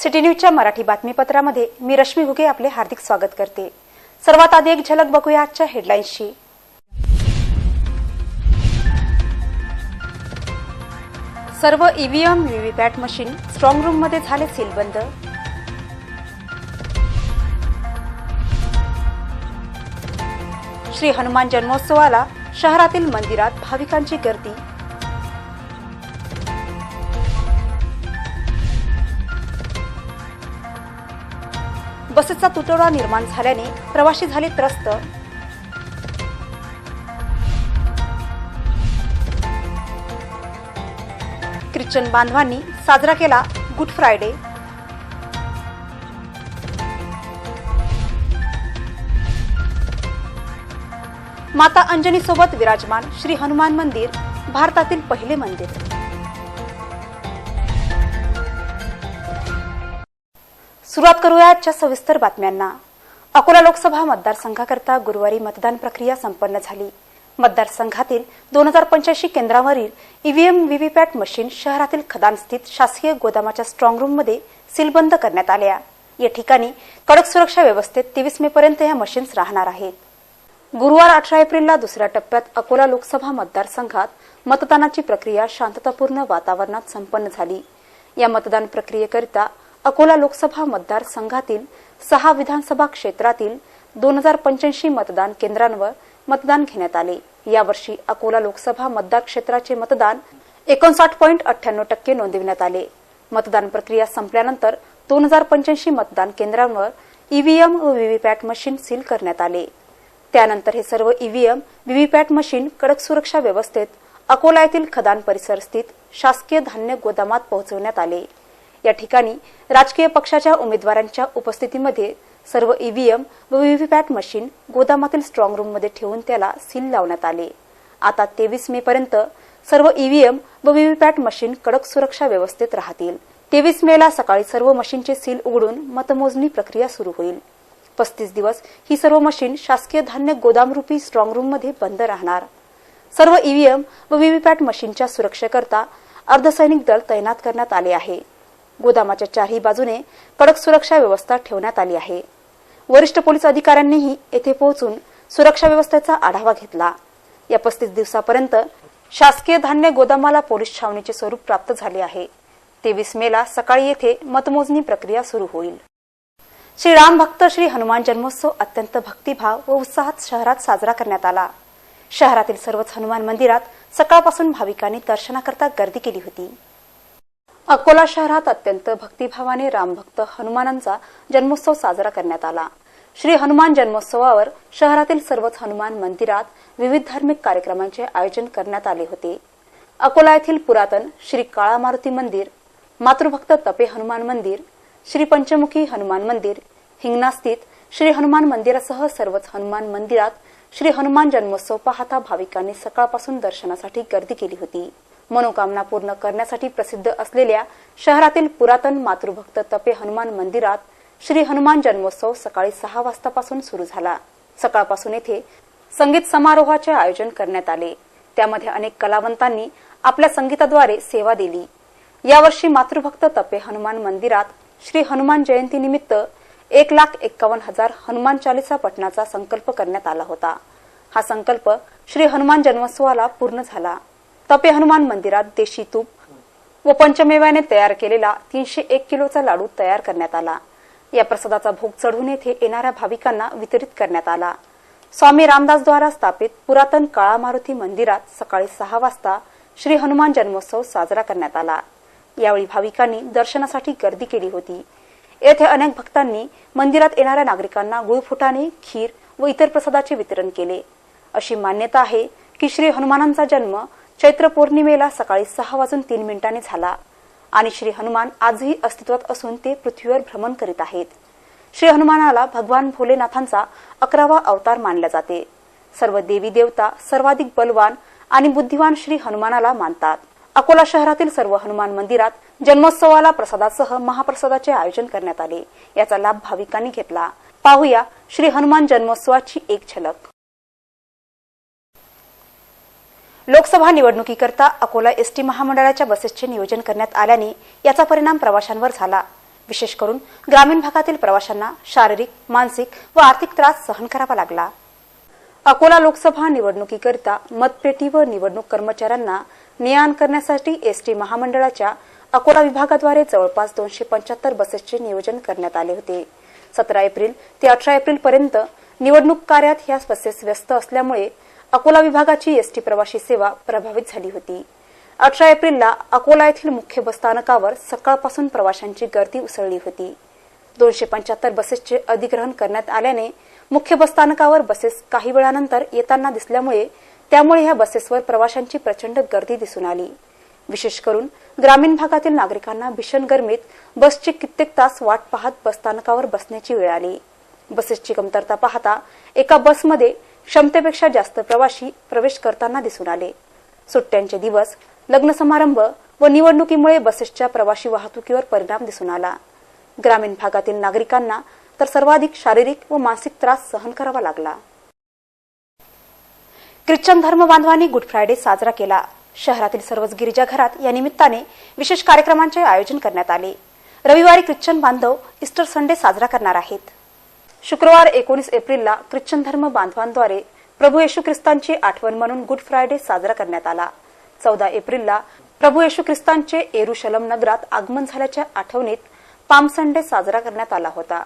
City न्यूजच्या मराठी बातमीपत्रामध्ये मी रश्मी घुगे आपले हार्दिक स्वागत करते। सर्वात आधी एक झलक बघूया आजच्या हेडलाईन्सची। सर्व EVM VVPAT machine strong room मध्ये झाले सीलबंद। श्री हनुमान जन्मोत्सवाला शहरातील मंदिरात भाविकांची गर्दी। बसेसचा तुटवडा निर्माण झाल्याने प्रवासी झाले त्रस्त। ख्रिश्चन बांधवांनी साजरा केला गुड फ्रायडे। माता अंजनी सोबत विराजमान श्री हनुमान मंदिर भारतातील पहिले मंदिर। सुरुवात करूया आजच्या सविस्तर बातम्यांना। अकोला लोकसभा मतदारसंघाकरता गुरुवारी मतदान प्रक्रिया संपन्न झाली। मतदारसंघातील 2085 केंद्रावरील ईव्हीएम व्हीव्हीपॅट मशीन शहरातील खदान स्थित शासकीय गोदामाच्या स्ट्रॉंग रूम मध्ये सीलबंद करण्यात आल्या। या ठिकाणी कडक सुरक्षा व्यवस्थेत 23 मे पर्यंत या मशीन्स राहणार आहेत। गुरुवार 18 एप्रिलला दुसऱ्या टप्प्यात अकोला लोकसभा मतदारसंघात मतदानाची प्रक्रिया शांततापूर्ण वातावरणात संपन्न झाली। या मतदान प्रक्रियेकरिता अकोला लोकसभा मतदारसंघातील 6 विधानसभा क्षेत्रातील 2085 मतदान केंद्रांवर मतदान घेण्यात आले। यावर्षी अकोला लोकसभा मतदार क्षेत्राचे मतदान 59.98% नोंदविण्यात आले। मतदान प्रक्रिया संपल्यानंतर 2085 मतदान केंद्रांवर ईव्हीएम व व्हीव्हीपॅट मशीन सील करण्यात आले। त्यानंतर हे सर्व ईव्हीएम व्हीव्हीपॅट मशीन कडक सुरक्षा व्यवस्थेत अकोला येथील खदान परिसर स्थित शासकीय धान्य गोदामात पोहोचवण्यात आले। या ठिकाणी राजकीय पक्षाच्या उमेदवारांच्या उपस्थितीमध्ये सर्व ईव्हीएम व व्हीव्हीपॅट मशीन गोदामातील स्ट्रॉंग रूम मध्ये ठेवून त्याला सील लावण्यात आले। आता 23 मे पर्यंत सर्व ईव्हीएम व व्हीव्हीपॅट मशीन कडक सुरक्षा व्यवस्थेत राहतील। 23 मेला सकाळी सर्व मशीनचे सील उघडून मतमोजणी प्रक्रिया सुरू होईल। 35 दिवस ही सर्व मशीन शासकीय धान्य गोदामरूपी स्ट्रॉंग रूम मध्ये बंद राहणार। सर्व ईव्हीएम व व्हीव्हीपॅट मशीनच्या सुरक्षेकरता अर्धसैनिक दल तैनात करण्यात आले आहे। गोदामाच्या चारही बाजूने कडक सुरक्षा व्यवस्था ठेवण्यात आली आहे। वरिष्ठ पोलीस अधिकाऱ्यांनीही येथे पोहोचून सुरक्षा व्यवस्थेचा आढावा घेतला। या 35 दिवसापर्यंत शासकीय धान्य गोदामाला पोलीस छावणीचे स्वरूप प्राप्त झाले आहे। 23 मेला सकाळी येथे मतमोजणी प्रक्रिया सुरू होईल। श्री राम भक्त श्री हनुमान जन्मोत्सव अत्यंत भक्तिभाव व उत्साहात शहरात साजरा करण्यात आला। शहरातील सर्वच हनुमान मंदिरात सकाळपासून भाविकांनी दर्शनाकरता गर्दी केली होती। अकोला शहरात अत्यंत भक्तिभावाने रामभक्त हनुमानांचा जन्मोत्सव साजरा करण्यात आला। श्री हनुमान जन्मोत्सवावर शहरातील सर्वच हनुमान मंदिरात विविध धार्मिक कार्यक्रमांचे आयोजन करण्यात आले होते। अकोला येथील पुरातन श्री काळा मारुती मंदिर, मातृभक्त तपे हनुमान मंदिर, श्री पंचमुखी हनुमान मंदिर, हिंगणा स्थित श्री हनुमान मंदिरासह सर्वच हनुमान मंदिरात श्री हनुमान जन्मोत्सव पाहता भाविकांनी सकाळपासून दर्शनासाठी गर्दी केली होती। मनोकामना पूर्ण करण्यासाठी प्रसिद्ध असलेल्या शहरातील पुरातन मातृभक्त तपे हनुमान मंदिरात श्री हनुमान जन्मोत्सव सकाळी 6 वाजतापासून सुरू झाला। सकाळपासून येथे संगीत समारोहाचे आयोजन करण्यात आले। त्यामध्ये अनेक कलावंतांनी आपल्या संगीताद्वारे सेवा दिली। यावर्षी मातृभक्त तपे हनुमान मंदिरात श्री हनुमान जयंतीनिमित्त 1,51,000 हनुमान चालीसा पठणाचा संकल्प करण्यात आला होता। हा संकल्प श्री हनुमान जन्मोत्सवाला पूर्ण झाला। तपे हनुमान मंदिरात देशी तूप व पंचमेव्याने तयार केलेला 301 किलोचा लाडू तयार करण्यात आला। या प्रसादाचा भोग चढवून येथे येणाऱ्या भाविकांना वितरित करण्यात आला। स्वामी रामदास द्वारा स्थापित पुरातन काळा मारुती मंदिरात सकाळी 6 वाजता श्री हनुमान जन्मोत्सव साजरा करण्यात आला। यावेळी भाविकांनी दर्शनासाठी गर्दी केली होती। येथे अनेक भक्तांनी मंदिरात येणाऱ्या नागरिकांना गुळफुटाणे, खीर व इतर प्रसादाचे वितरण केले। अशी मान्यता आहे की श्री हनुमानांचा जन्म चैत्र पौर्णिमेला सकाळी 6:03 झाला आणि श्री हनुमान आजही अस्तित्वात असून ते पृथ्वीवर भ्रमण करीत आहेत। श्री हनुमानाला भगवान भोलेनाथांचा 11वा अवतार मानले जाते। सर्व देवी देवता सर्वाधिक बलवान आणि बुद्धिवान श्री हनुमानाला मानतात। अकोला शहरातील सर्व हनुमान मंदिरात जन्मोत्सवाला प्रसादासह महाप्रसादाचे आयोजन करण्यात आले। याचा लाभ भाविकांनी घेतला। पाहूया श्री हनुमान जन्मोत्सवाची एक झलक। लोकसभा निवडणुकीकरता अकोला एसटी महामंडळाच्या बसेसचे नियोजन करण्यात आल्याने याचा परिणाम प्रवाशांवर झाला। विशेष करून ग्रामीण भागातील प्रवाशांना शारीरिक, मानसिक व आर्थिक त्रास सहन करावा लागला। अकोला लोकसभा निवडणुकीकरिता मतपेटी व निवडणूक कर्मचाऱ्यांना ने-आण करण्यासाठी एसटी महामंडळाच्या अकोला विभागाद्वारे जवळपास 275 बसेसचे नियोजन करण्यात आले होते। 17 एप्रिल ते 18 एप्रिल पर्यंत निवडणूक कार्यात ह्या बसेस व्यस्त असल्यामुळे अकोला विभागाची एसटी प्रवासी सेवा प्रभावित झाली होती। 18 एप्रिलला अकोला येथील मुख्य बसस्थानकावर सकाळपासून प्रवाशांची गर्दी उसळली होती। 275 बसेसचे अधिग्रहण करण्यात आल्याने मुख्य बसस्थानकावर बसेस काही वेळानंतर येताना दिसल्यामुळे त्यामुळे ह्या बसेसवर प्रवाशांची प्रचंड गर्दी दिसून आली। विशेष करून ग्रामीण भागातील नागरिकांना भीषण गरमीत बसची कित्येक तास वाट पाहत बसस्थानकावर बसण्याची वेळ आली। बसेसची कमतरता पाहता एका बसमध्ये क्षमतेपेक्षा जास्त प्रवासी प्रवेश करताना दिसून आले। सुट्ट्यांचे दिवस, लग्न समारंभ व निवडणुकीमुळे बसेसच्या प्रवासी वाहतुकीवर परिणाम दिसून आला। ग्रामीण भागातील नागरिकांना तर सर्वाधिक शारीरिक व मानसिक त्रास सहन करावा लागला। ख्रिश्चन धर्म बांधवांनी गुड फ्रायडे साजरा केला। शहरातील सर्वच गिरिजाघरात या निमित्ताने विशेष कार्यक्रमांचे आयोजन करण्यात आले। रविवारी ख्रिश्चन बांधव ईस्टर संडे साजरा करणार आहेत। शुक्रवार 19 एप्रिलला ख्रिश्चन धर्म बांधवांद्वारे प्रभू येशू ख्रिस्तांची आठवण म्हणून गुड फ्रायडे साजरा करण्यात आला। 14 एप्रिलला प्रभू येशू ख्रिस्तांचे येरुशलम नगरात आगमन झाल्याच्या आठवणीत पाम संडे साजरा करण्यात आला होता।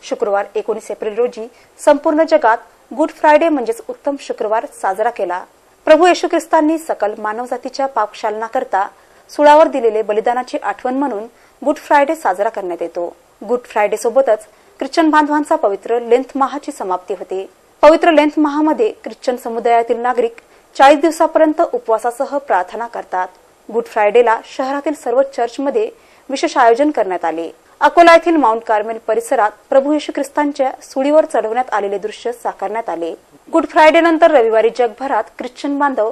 शुक्रवार 19 एप्रिल रोजी संपूर्ण जगात गुड फ्रायडे म्हणजेच उत्तम शुक्रवार साजरा केला। प्रभू येशू ख्रिस्तांनी सकल मानवजातीच्या पापक्षालनाकरता सुळावर दिलेले बलिदानाची आठवण म्हणून गुड फ्रायडे साजरा करण्यात येतो। गुड फ्रायडे सोबतच ख्रिश्चन बांधवांचा पवित्र लेंथ माहाची समाप्ती होते। पवित्र लेंथ माहामध्ये ख्रिश्चन समुदायातील नागरिक 40 दिवसापर्यंत उपवासासह प्रार्थना करतात। गुड फ्रायडेला शहरातील सर्व चर्चमध्ये विशेष आयोजन करण्यात आले। अकोला येथील माउंट कार्मेल परिसरात प्रभू येशू ख्रिस्तांच्या सुळीवर चढवण्यात आलेले दृश्य साकारण्यात आले। गुड फ्रायडे नंतर रविवारी जगभरात ख्रिश्चन बांधव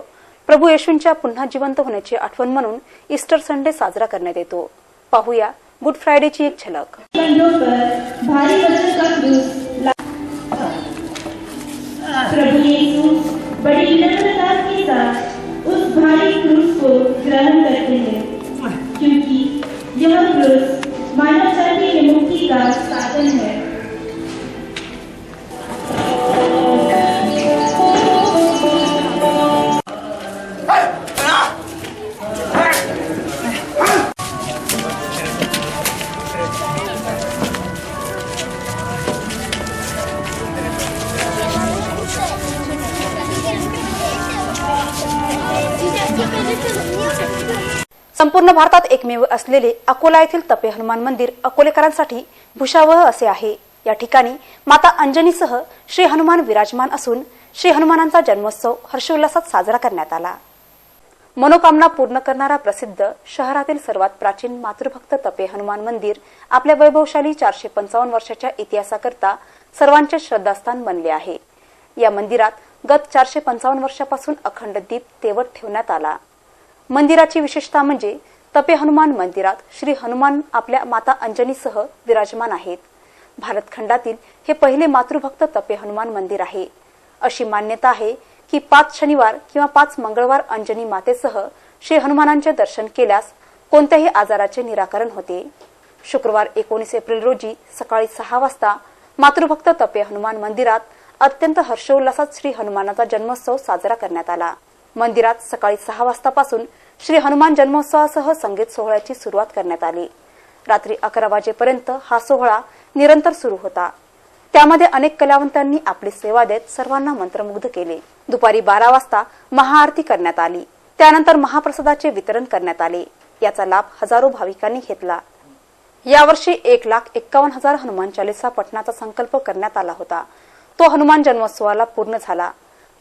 प्रभू येशूंच्या पुन्हा जिवंत होण्याची आठवण म्हणून ईस्टर संडे साजरा करण्यात येतो। पाहूया गुड फ्रायडेची एक झलक। प्रभु यीशु बड़ी विनम्रता के साथ उस भारी क्रूस को ग्रहण करते हैं, क्योंकि यह क्रूस मानव जाति की मुक्ति का साधन है। संपूर्ण भारतात एकमेव असलेले अकोला येथील तपे हनुमान मंदिर अकोलेकरांसाठी भूषावह असे आहे। या ठिकाणी माता अंजनीसह श्री हनुमान विराजमान असून श्री हनुमानांचा जन्मोत्सव हर्षोल्लासात साजरा करण्यात आला। मनोकामना पूर्ण करणारा प्रसिद्ध शहरातील सर्वात प्राचीन मातृभक्त तपे हनुमान मंदिर आपल्या वैभवशाली 455 वर्षाच्या इतिहासाकरता सर्वांचे श्रद्धास्थान बनले आहे। या मंदिरात गत 455 वर्षापासून अखंड दीप तेवत ठेवण्यात आला। मंदिराची विशेषता म्हणजे तपे हनुमान मंदिरात श्री हनुमान आपल्या माता अंजनीसह विराजमान आहेत। भारत खंडातील हे पहिले मातृभक्त तपे हनुमान मंदिर आहे। अशी मान्यता आहे की 5 शनिवार किंवा 5 मंगळवार अंजनी मातेसह श्री हनुमानांचे दर्शन केल्यास कोणत्याही आजाराचे निराकरण होते। शुक्रवार 19 एप्रिल रोजी सकाळी 6 वाजता मातृभक्त तपे हनुमान मंदिरात अत्यंत हर्षोल्लासात श्री हनुमानाचा जन्मोत्सव साजरा करण्यात आला। मंदिरात सकाळी 6 वाजतापासून श्री हनुमान जन्मोत्सवासह संगीत सोहळ्याची सुरुवात करण्यात आली। रात्री 11 वाजेपर्यंत हा सोहळा निरंतर सुरू होता। त्यामध्ये अनेक कलावंतांनी आपली सेवा देत सर्वांना मंत्रमुग्ध केले। दुपारी 12 वाजता महाआरती करण्यात आली। त्यानंतर महाप्रसादाचे वितरण करण्यात आले। याचा लाभ हजारो भाविकांनी घेतला। यावर्षी 1,51,000 हनुमान चालीसा पठणाचा संकल्प करण्यात आला होता। तो हनुमान जन्मोत्सवाला पूर्ण झाला।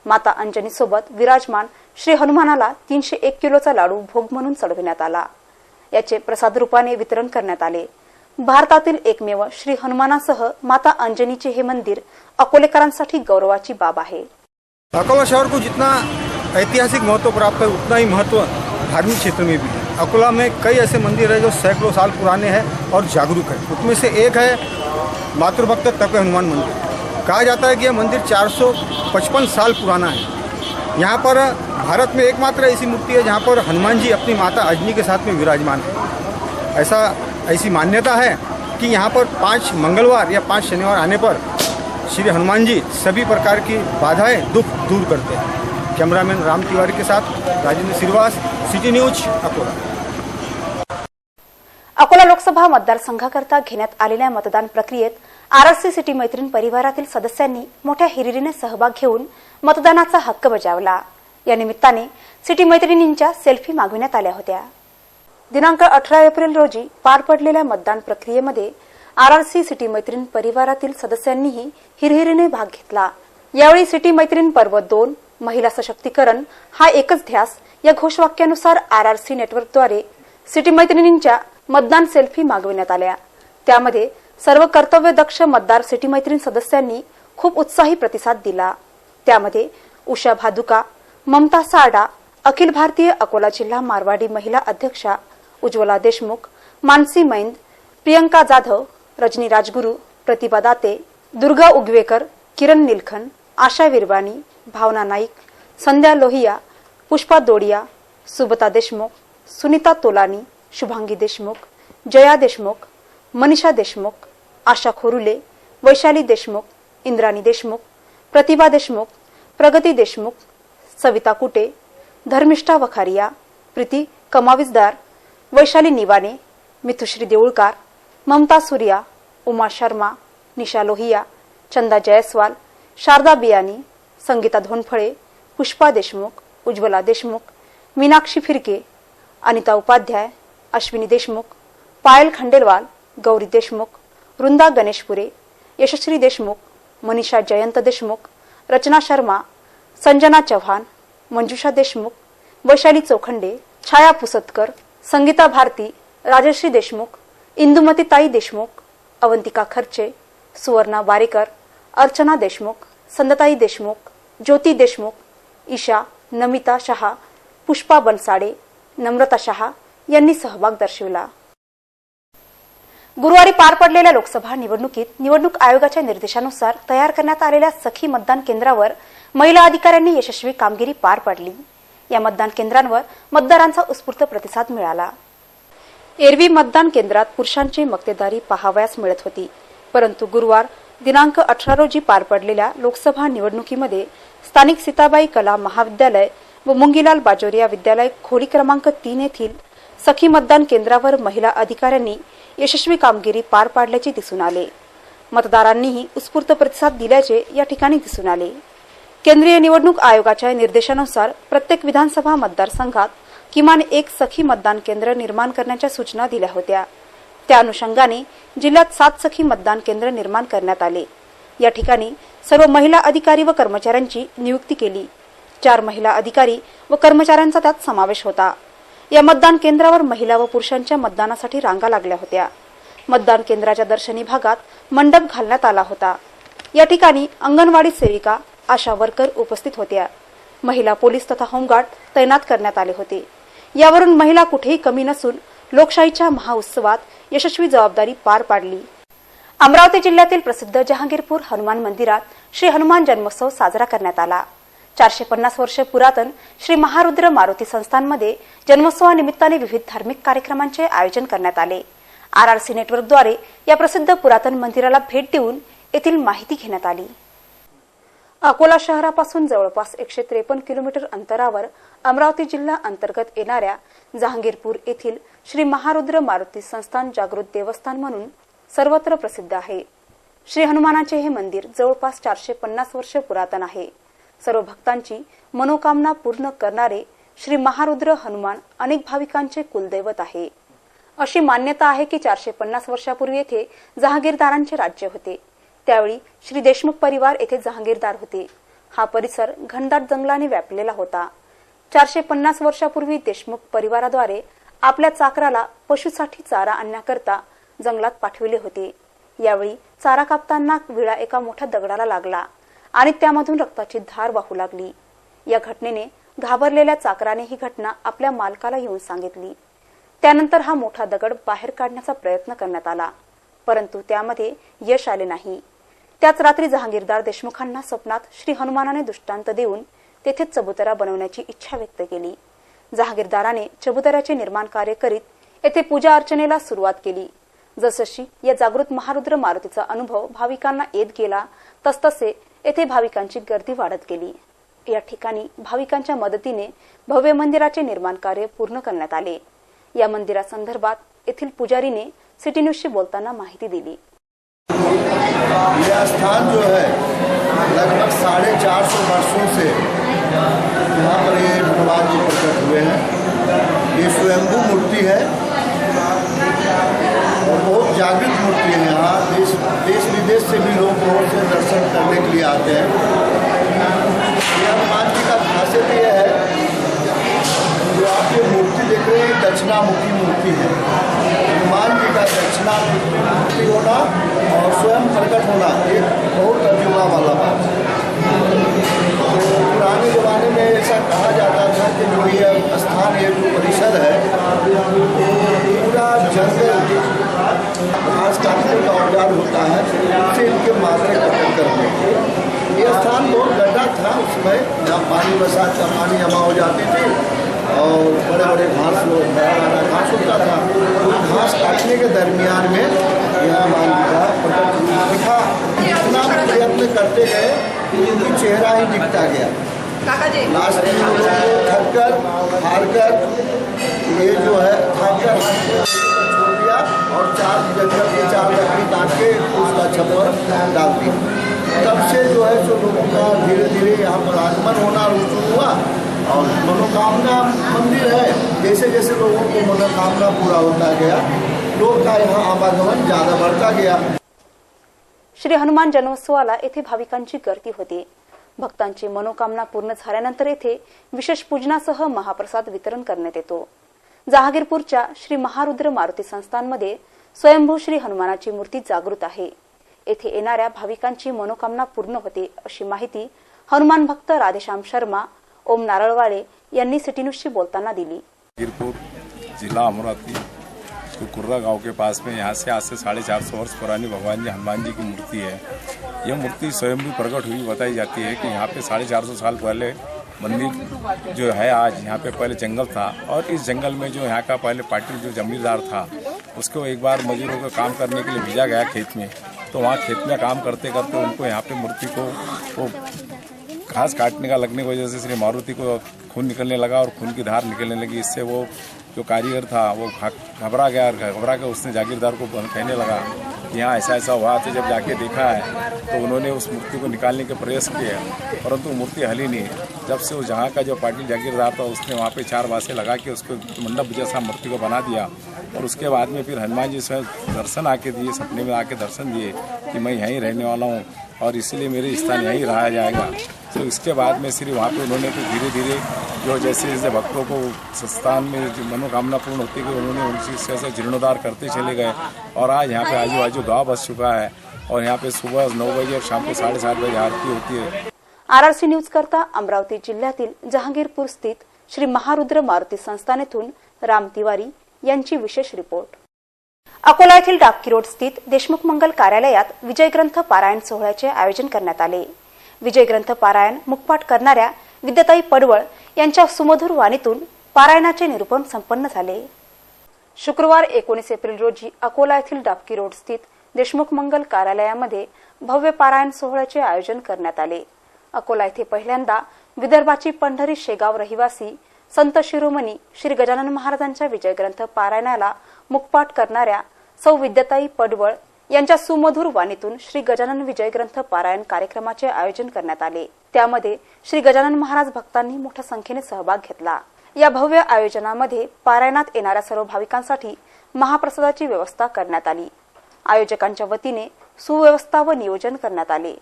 माता अंजनी सोबत विराजमान श्री हनुमानाला 301 किलोचा लाडू भोग म्हणून चढविण्यात आला। याचे प्रसाद रूपाने वितरण करण्यात आले। भारतातील एकमेव श्री हनुमानासह माता अंजनीचे हे मंदिर अकोलेकरांसाठी गौरवाची बाब आहे। अकोला शहर को जितना ऐतिहासिक महत्व प्राप्त है उतना ही महत्व धार्मिक क्षेत्र में भी है। अकोला में कई ऐसे मंदिर है जो सैकड़ों साल पुराने हैं और जागरूक है। उसमें से एक है मातृभक्त तपे हनुमान मंदिर। कहा जाता है कि यह मंदिर 455 साल पुराना है। यहाँ पर भारत में एकमात्र ऐसी मूर्ति है जहाँ पर हनुमान जी अपनी माता अंजनी के साथ में विराजमान है। ऐसी मान्यता है कि यहाँ पर 5 मंगलवार या 5 शनिवार आने पर श्री हनुमान जी सभी प्रकार की बाधाएं दुख दूर करते हैं। कैमरामैन राम तिवारी के साथ राजेंद्र श्रीवास, सिटी न्यूज, अकोला। अकोला लोकसभा मतदारसंघाकरता घेण्यात आलेल्या मतदान प्रक्रियेत आरआरसी सिटी मैत्रीण परिवारातील सदस्यांनी मोठ्या हिरिरीने सहभाग घेऊन मतदानाचा हक्क बजावला। या निमित्ताने सिटी मैत्रिणींच्या सेल्फी मागविण्यात आल्या होत्या। दिनांक 18 एप्रिल रोजी पार पडलेल्या मतदान प्रक्रियेमध्ये आरआरसी सिटी मैत्रीण परिवारातील सदस्यांनीही हिरहिरीने भाग घेतला। यावेळी सिटी मैत्रीण पर्व 2 महिला सशक्तीकरण हा एकच ध्यास या घोषवाक्यानुसार आरआरसी नेटवर्कद्वारे सिटी मैत्रिणींच्या मतदान सेल्फी मागविण्यात आल्या। त्यामध्ये सर्व कर्तव्यदक्ष मतदार सिटी मैत्रीण सदस्यांनी खूप उत्साही प्रतिसाद दिला। त्यामध्ये उषा भादुका, ममता सारडा, अखिल भारतीय अकोला जिल्हा मारवाडी महिला अध्यक्षा उज्ज्वला देशमुख, मानसी मैंद, प्रियंका जाधव, रजनी राजगुरू, प्रतिभा दाते, दुर्गा उगवेकर, किरण निलखन, आशा विरवानी, भावना नाईक, संध्या लोहिया, पुष्पा दोडिया, सुबता देशमुख, सुनीता तोलानी, शुभांगी देशमुख, जया देशमुख, मनीषा देशमुख, आशा खोरुले, वैशाली देशमुख, इंद्राणी देशमुख, प्रतिभा देशमुख, प्रगती देशमुख, सविता कुटे, धर्मिष्ठा वखारिया, प्रीती कमाविजदार, वैशाली निवाने, मिथुश्री देऊळकार, ममता सूर्या, उमा शर्मा, निशा लोहिया, चंदा जयस्वाल, शारदा बियानी, संगीता धोंडफळे, पुष्पा देशमुख, उज्ज्वला देशमुख, मीनाक्षी फिरके, अनिता उपाध्याय, अश्विनी देशमुख, पायल खंडेलवाल, गौरी देशमुख, वृंदा गणेशपुरे, यशश्री देशमुख, मनीषा जयंत देशमुख, रचना शर्मा, संजना चव्हाण, मंजुषा देशमुख, वैशाली चोखंडे, छाया पुसतकर, संगीता भारती, राजश्री देशमुख, इंदुमती ताई देशमुख, अवंतिका खर्चे, सुवर्णा वारेकर, अर्चना देशमुख, संदताई देशमुख, ज्योती देशमुख, ईशा, नमिता शहा, पुष्पा बनसाडे, नम्रता शहा यांनी सहभाग दर्शविला। गुरुवारी पार पडलेल्या लोकसभा निवडणुकीत निवडणूक आयोगाच्या निर्देशानुसार तयार करण्यात आलेल्या सखी मतदान केंद्रावर महिला अधिकाऱ्यांनी यशस्वी कामगिरी पार पाडली। या मतदान केंद्रांवर मतदारांचा उत्स्फूर्त प्रतिसाद मिळाला। एरवी मतदान केंद्रात पुरुषांची मक्तेदारी पाहावयास मिळत होती, परंतु गुरुवार दिनांक 18 रोजी पार पडलेल्या लोकसभा निवडणुकीमध्ये स्थानिक सीताबाई कला महाविद्यालय व मुंगीलाल बाजोरिया विद्यालय खोली क्रमांक 3 येथील सखी मतदान केंद्रावर महिला अधिकाऱ्यांनी यशस्वी कामगिरी पार पाडल्याचे दिसून आले। मतदारांनीही उत्स्फूर्त प्रतिसाद दिल्याचे या ठिकाणी दिसून आले। केंद्रीय निवडणूक आयोगाच्या निर्देशानुसार प्रत्येक विधानसभा मतदारसंघात किमान एक सखी मतदान केंद्र निर्माण करण्याच्या सूचना दिल्या होत्या। त्या अनुषंगाने जिल्ह्यात 7 सखी मतदान केंद्र निर्माण करण्यात आले। या ठिकाणी सर्व महिला अधिकारी व कर्मचाऱ्यांची नियुक्ती केली। 4 महिला अधिकारी व कर्मचाऱ्यांचा त्यात समावेश होता। या मतदान केंद्रावर महिला व पुरुषांच्या मतदानासाठी रांगा लागल्या होत्या। मतदान केंद्राच्या दर्शनी भागात मंडप घालण्यात आला होता। या ठिकाणी अंगणवाडी सेविका, आशा वर्कर उपस्थित होत्या। महिला पोलीस तथा होमगार्ड तैनात करण्यात आले होते। यावरून महिला कुठेही कमी नसून लोकशाहीच्या महाउत्सवात यशस्वी जबाबदारी पार पाडली। अमरावती जिल्ह्यातील प्रसिद्ध जहांगीरपूर हनुमान मंदिरात श्री हनुमान जन्मोत्सव साजरा करण्यात आला। 450 वर्ष पुरातन श्री महारुद्र मारुती संस्थानमध्ये जन्मोत्सवानिमित्ताने विविध धार्मिक कार्यक्रमांचे आयोजन करण्यात आले। आरआरसी नेटवर्कद्वारे या प्रसिद्ध पुरातन मंदिराला भेट देऊन येथील माहिती घेण्यात आली। अकोला शहरापासून जवळपास 153 किलोमीटर अंतरावर अमरावती जिल्हा अंतर्गत येणाऱ्या जहांगीरपूर येथील श्री महारुद्र मारुती संस्थान जागृत देवस्थान म्हणून सर्वत्र प्रसिद्ध आहे। श्री हनुमानाचे हे मंदिर जवळपास 450 वर्ष पुरातन आहे। सर्व भक्तांची मनोकामना पूर्ण करणारे श्री महारुद्र हनुमान अनेक भाविकांचे कुलदैवत आहे। अशी मान्यता आहे की 450 वर्षापूर्वी येथे जहांगीरदारांचे राज्य होते। त्यावेळी श्री देशमुख परिवार येथे जहांगीरदार होते। हा परिसर घनदाट जंगलाने व्यापलेला होता। 450 वर्षापूर्वी देशमुख परिवाराद्वारे आपल्या चाकराला पशुसाठी चारा आणण्याकरता जंगलात पाठविले होते। यावेळी चारा कापताना विळा एका मोठ्या दगडाला लागला आणि त्यामधून रक्ताची धार वाहू लागली। या घटनेने घाबरलेल्या चाकराने ही घटना आपल्या मालकाला येऊन सांगितली। त्यानंतर हा मोठा दगड बाहेर काढण्याचा प्रयत्न करण्यात आला, परंतु त्यामध्ये यश आले नाही। त्याच रात्री जहांगीरदार देशमुखांना स्वप्नात श्री हनुमानाने दृष्टांत देऊन तेथे चबुतरा बनवण्याची इच्छा व्यक्त केली। जहांगीरदाराने चबुतऱ्याचे निर्माण कार्य करीत येथे पूजा अर्चनेला सुरुवात केली। जसशी या जागृत महारुद्र मारुतीचा अनुभव भाविकांना येत गेला तसतसे येथे भाविकांची गर्दी वाढत गेली। या ठिकाणी भाविकांच्या मदतीने भव्य मंदिराचे निर्माण कार्य पूर्ण करण्यात आले। या मंदिरासंदर्भात येथील पुजारीने सिटी न्यूजशी बोलताना माहिती दिली। यह स्थान जो है लगभग 450 वर्षों से यहाँ पर ये भगवान जी प्रकट हुए हैं। ये स्वयंभू मूर्ति है और बहुत जागृत मूर्ति है। यहाँ देश विदेश से भी लोग बहुत से दर्शन करने के लिए आते हैं। यह हनुमान जी का खासियत यह है, जो आप ये मूर्ति देख रहे हैं दक्षिणामुखी मूर्ति है। हनुमान जी का दक्षिणामुखी मूर्ति होना और स्वयं प्रकट होना एक बहुत तर्जुमा वाला बात है। तो पुराने ज़माने में ऐसा कहा जाता था कि जो ये स्थान, ये जो परिसर है, पूरा जंगल घास काटने का औजार होता है, उससे इनके माथे कटन करने के। ये स्थान बहुत गड्ढा था उसमें, जहाँ पानी बरसात का पानी जमा हो जाती थी और बड़े बड़े घास बड़ा घास होता था। उस घास काटने के दरमियान में यह मान का प्रकट दिखा। इतना प्रयत्न करते गए कि उनकी चेहरा ही दिखता गया। लास्ट में थक कर हार कर ये जो है थक कर छोड़ दिया और 4 जंगल के 4 लकड़ी काट के उसका छप्पर डाल दिया। तब से जो है जो लोगों का धीरे धीरे यहाँ पर आगमन होना शुरू हुआ और मनोकामना मंदिर है। जैसे जैसे लोगों को मनोकामना पूरा होता गया, लोग का यहाँ आवागमन ज्यादा बढ़ता गया। श्री हनुमान जन्मोत्सवाला येथे भाविकांची गर्दी होती। भक्तांची मनोकामना पूर्ण झाल्यानंतर येथे विशेष पूजनासह महाप्रसाद वितरण करण्यात येतो। जहांगीरपूरच्या श्री महारुद्र मारुती संस्थानमध्ये स्वयंभू श्री हनुमानाची मूर्ती जागृत आहे। येथे येणाऱ्या भाविकांची मनोकामना पूर्ण होते, अशी माहिती हनुमान भक्त राधेश्याम शर्मा ओम नारळवाळे यांनी सिटी न्यूजशी बोलताना दिली। जहांगीरपुर जिला अमरावती कुर्रा गांव के पास में यहाँ से आज से 450 वर्ष पुरानी भगवान जी हनुमान जी की मूर्ति है। यह मूर्ति स्वयं प्रकट हुई बताई जाती है कि यहाँ पे 450 साल पहले मंदिर जो है, आज यहाँ पे पहले जंगल था और इस जंगल में जो यहाँ का पहले पाटिल जो जमींदार था उसको एक बार मजदूरों को काम करने के लिए भेजा गया खेत में। तो वहाँ खेत में काम करते करते उनको यहाँ पे मूर्ति को वो घास काटने का लगने की वजह से श्री मारुति को खून निकलने लगा और खून की धार निकलने लगी। इससे वो जो कारीगर था वो घबरा गया और घबरा के उसने जागीरदार को कहने लगा कि यहाँ ऐसा ऐसा हुआ। तो जब जाके देखा है तो उन्होंने उस मूर्ति को निकालने के प्रयास किए, परंतु मूर्ति हली नहीं। जब से उस जहाँ का जो पाटिल जागीरदार था उसने वहाँ पे 4 बांसे लगा के उसको मंडप जैसा मूर्ति को बना दिया और उसके बाद में फिर हनुमान जी स्वयं दर्शन आके दिए, सपने में आके दर्शन दिए कि मैं यहीं रहने वाला हूँ और इसलिए मेरे स्थान यहीं रहा जाएगा। तो इसके बाद में श्री वहाँ पे उन्होंने फिर धीरे धीरे जो जैसे जैसे भक्तों को स्थान में जो मनोकामना पूर्ण होती गई उन्होंने उनकी से जीर्णोद्धार करते चले गए और आज यहाँ पे आजू बाजू गाँव बस चुका है और यहाँ पे सुबह 9 बजे और शाम को 7:30 बजे आरती होती है। RRC न्यूज करता अमरावती जिल्ह्यातील जहांगीरपूर स्थित श्री महारुद्र मारुती संस्थान येथून राम तिवारी यांची विशेष रिपोर्ट। अकोला येथील डाकी रोड स्थित देशमुख मंगल कार्यालयात विजय ग्रंथ पारायण सोहळ्याचे आयोजन करण्यात आले। विजय ग्रंथ पारायण मुखपाठ करणाऱ्या विद्याताई पडवळ यांच्या सुमधुर वाणीतून पारायणाचे निरूपण संपन्न झाले। शुक्रवार 19 एप्रिल रोजी अकोला येथील डाकी रोड स्थित देशमुख मंगल कार्यालयामध्ये भव्य पारायण सोहळ्याचे आयोजन करण्यात आले। अकोला येथे पहिल्यांदा विदर्भाची पंढरी शेगाव रहिवासी संत शिरोमणी श्री गजानन महाराजांच्या विजय ग्रंथ पारायणाला मुखपाठ करणाऱ्या सौ विद्याताई पडवळ यांच्या सुमधुर वाणीतून श्री गजानन विजय ग्रंथ पारायण कार्यक्रमाचे आयोजन करण्यात आले। त्यामध्ये श्री गजानन महाराज भक्तांनी मोठ्या संख्येने सहभाग घेतला। या भव्य आयोजनामध्ये पारायणात येणाऱ्या सर्व भाविकांसाठी महाप्रसादाची व्यवस्था करण्यात आली। आयोजकांच्या वतीने सुव्यवस्था व नियोजन करण्यात आले।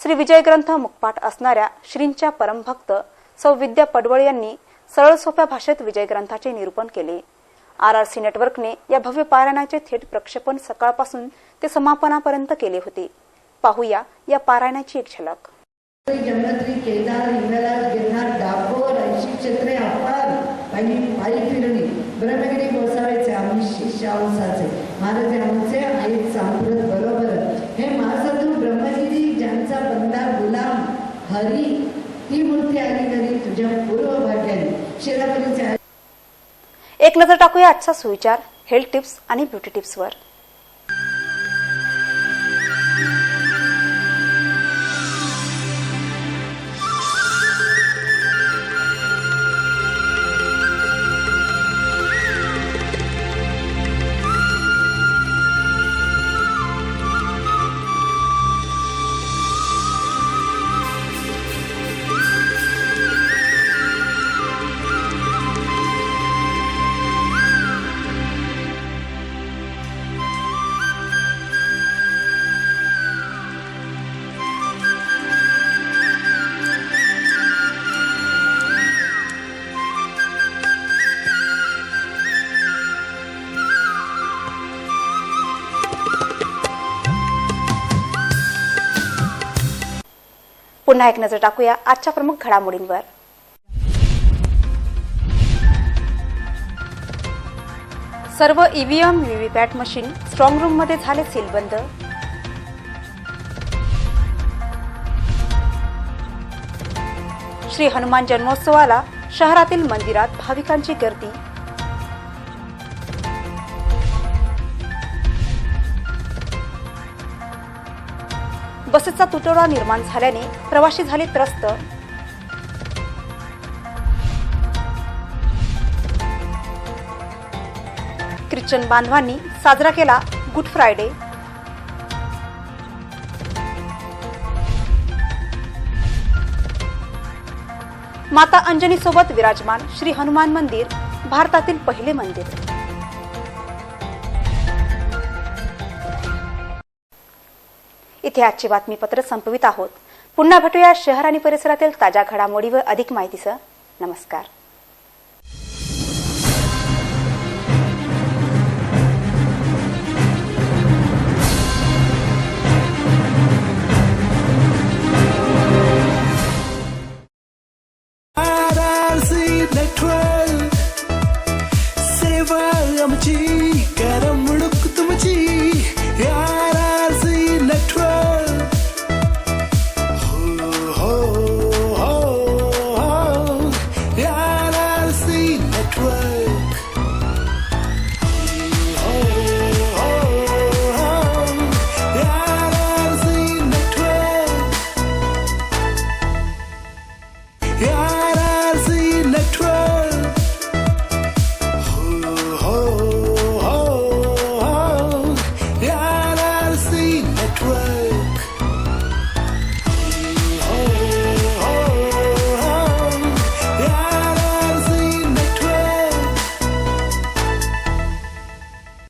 श्री विजय ग्रंथ मुखपाठ असणाऱ्या श्रींच्या परमभक्त सौ विद्या पडवळ यांनी सरळ सोप्या भाषेत विजय ग्रंथाचे निरूपण केले। RRC नेटवर्कने या भव्य पारायणाचे थेट प्रक्षेपण सकाळपासून ते समापनापर्यंत केले होते। पाहूया या पारायणाची एक झलक। यमुनोत्री केदार हिंगलाज गिरनार डाकोर 80 क्षेत्रे अपार पायी फिरणी ब्रह्मगिरी गोसाव्याचे आम्ही शिष्यावसाचे महाराज आमचे आहेत सांप्रत बरोबर हे महासाधू ब्रह्मगिरी ज्यांचा बंदा गुलाम हरी ही मूर्ती आली घरी तुझ्या पूर्व भाग्याने शिरापरीचे। एक नजर टाकूया आजचा सुविचार हेल्थ टिप्स आणि ब्युटी टिप्सवर। पुन्हा एक नजर टाकूया आजच्या प्रमुख घडामोडींवर. सर्व EVM VVPAT machine strong room मध्ये झाले सीलबंद. श्री हनुमान जन्मोत्सवाला शहरातील मंदिरात भाविकांची गर्दी. बसेसचा तुटवडा निर्माण झाल्याने प्रवासी झाले त्रस्त. ख्रिश्चन बांधवांनी साजरा केला गुड फ्रायडे. माता अंजनी सोबत विराजमान श्री हनुमान मंदिर भारतातील पहिले मंदिर. इथे आजचे बातमीपत्र संपवित आहोत. पुन्हा भेटूया शहर आणि परिसरातील ताज्या घडामोडीवर अधिक माहितीसह. नमस्कार.